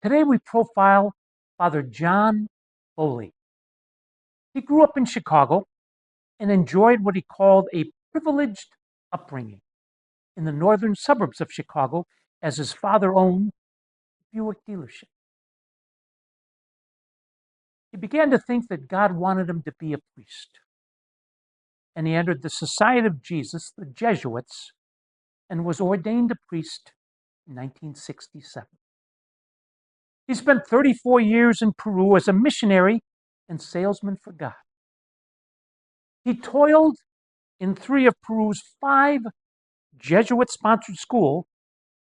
Today we profile Father John Foley. He grew up in Chicago and enjoyed what he called a privileged upbringing in the northern suburbs of Chicago, as his father owned a Buick dealership. He began to think that God wanted him to be a priest, and he entered the Society of Jesus, the Jesuits, and was ordained a priest in 1967. He spent 34 years in Peru as a missionary and salesman for God. He toiled in 3 of Peru's 5 Jesuit-sponsored schools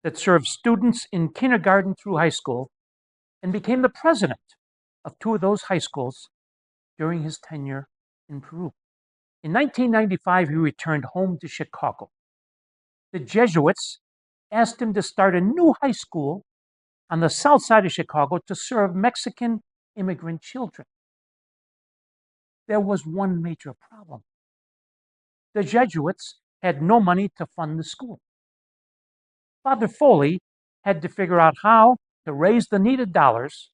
that served students in kindergarten through high school, and became the president of 2 of those high schools during his tenure in Peru. In 1995, he returned home to Chicago. The Jesuits asked him to start a new high school on the south side of Chicago to serve Mexican immigrant children. There was one major problem. The Jesuits had no money to fund the school. Father Foley had to figure out how to raise the needed dollars,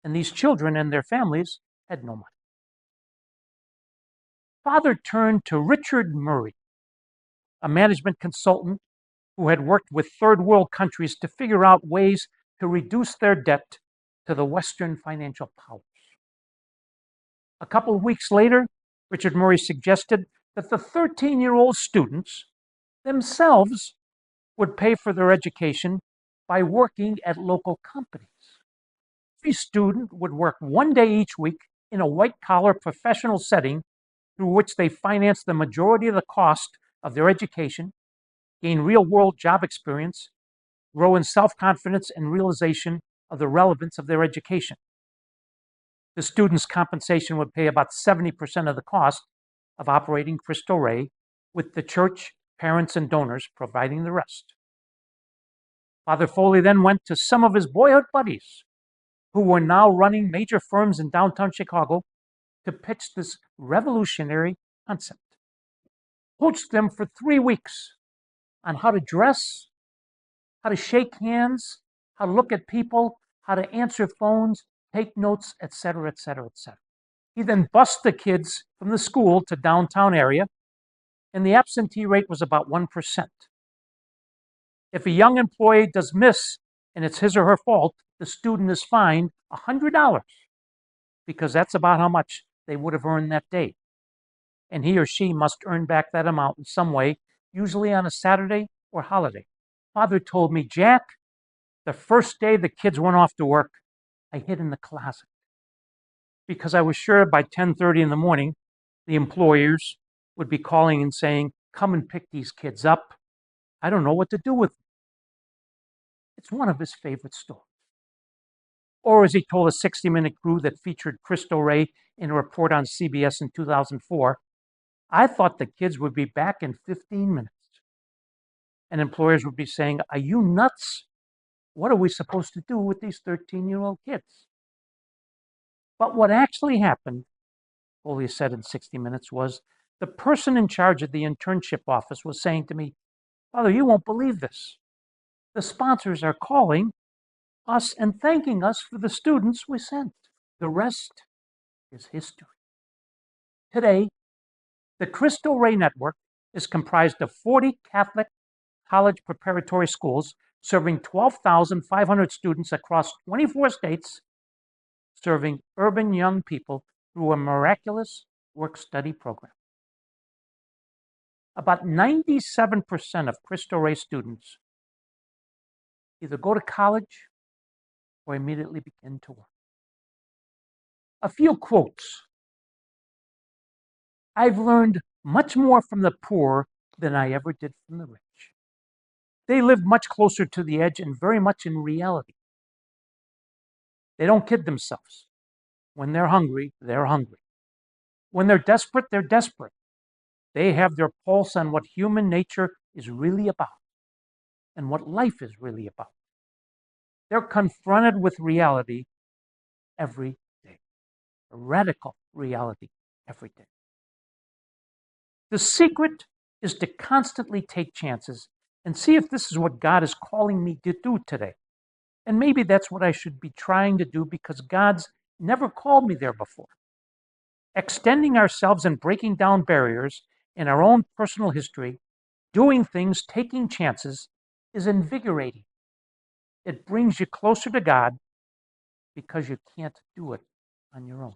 and these children and their families had no money. Father turned to Richard Murray, a management consultant who had worked with third world countries to figure out ways to reduce their debt to the Western financial powers. A couple of weeks later, Richard Murray suggested that the 13-year-old students themselves would pay for their education by working at local companies. Every student would work 1 day each week in a white-collar professional setting through which they financed the majority of the cost of their education, gain real-world job experience, grow in self-confidence and realization of the relevance of their education. The students' compensation would pay about 70% of the cost of operating Cristo Rey, with the church, parents, and donors providing the rest. Father Foley then went to some of his boyhood buddies, who were now running major firms in downtown Chicago, to pitch this revolutionary concept. Coached them for 3 weeks on how to dress, how to shake hands, how to look at people, how to answer phones, take notes, etc., etc., etc. He then bused the kids from the school to downtown area, and the absentee rate was about 1%. If a young employee does miss and it's his or her fault, the student is fined $100, because that's about how much they would have earned that day. And he or she must earn back that amount in some way, usually on a Saturday or holiday. Father told me, Jack, the first day the kids went off to work, I hid in the closet, because I was sure by 10:30 in the morning, the employers would be calling and saying, come and pick these kids up. I don't know what to do with them. It's one of his favorite stories. Or as he told a 60-minute crew that featured Cristo Rey in a report on CBS in 2004, I thought the kids would be back in 15 minutes. And employers would be saying, are you nuts? What are we supposed to do with these 13-year-old kids? But what actually happened, Foley said in 60 Minutes, was the person in charge of the internship office was saying to me, Father, you won't believe this. The sponsors are calling us and thanking us for the students we sent. The rest is history. Today, the Cristo Rey network is comprised of 40 Catholic college preparatory schools serving 12,500 students across 24 states, serving urban young people through a miraculous work-study program. About 97% of Cristo Rey students either go to college or immediately begin to work. A few quotes. I've learned much more from the poor than I ever did from the rich. They live much closer to the edge and very much in reality. They don't kid themselves. When they're hungry, they're hungry. When they're desperate, they're desperate. They have their pulse on what human nature is really about and what life is really about. They're confronted with reality every day, a radical reality every day. The secret is to constantly take chances and see if this is what God is calling me to do today. And maybe that's what I should be trying to do because God's never called me there before. Extending ourselves and breaking down barriers in our own personal history, doing things, taking chances, is invigorating. It brings you closer to God because you can't do it on your own.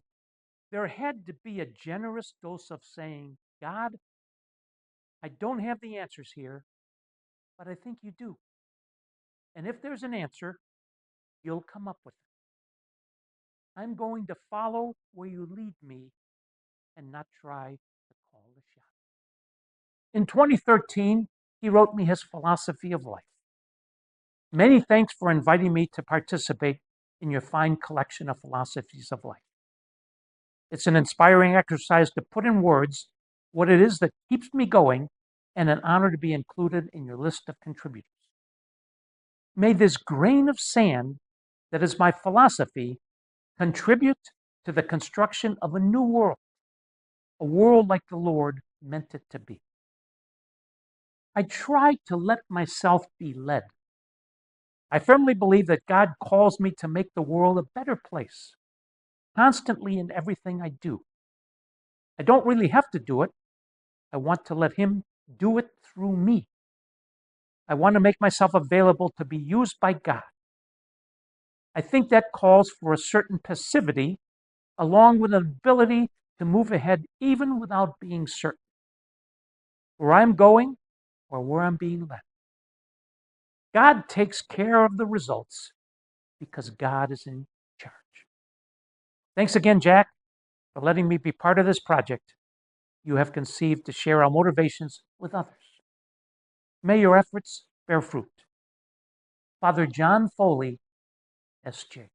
There had to be a generous dose of saying, God, I don't have the answers here, but I think you do. And if there's an answer, you'll come up with it. I'm going to follow where you lead me and not try to call the shot. In 2013, he wrote me his philosophy of life. Many thanks for inviting me to participate in your fine collection of philosophies of life. It's an inspiring exercise to put in words what it is that keeps me going, and an honor to be included in your list of contributors. May this grain of sand that is my philosophy contribute to the construction of a new world, a world like the Lord meant it to be. I try to let myself be led. I firmly believe that God calls me to make the world a better place, constantly in everything I do. I don't really have to do it. I want to let Him do it through me. I want to make myself available to be used by God. I think that calls for a certain passivity, along with an ability to move ahead even without being certain where I'm going or where I'm being led. God takes care of the results because God is in charge. Thanks again, Jack, for letting me be part of this project you have conceived to share our motivations with others. May your efforts bear fruit. Father John Foley, S.J.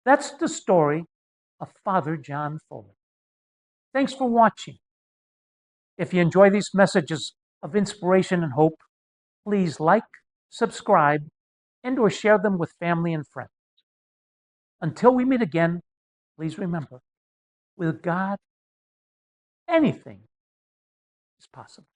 That's the story of Father John Foley. Thanks for watching. If you enjoy these messages of inspiration and hope, please like, subscribe, and/or share them with family and friends. Until we meet again, please remember, with God, anything is possible.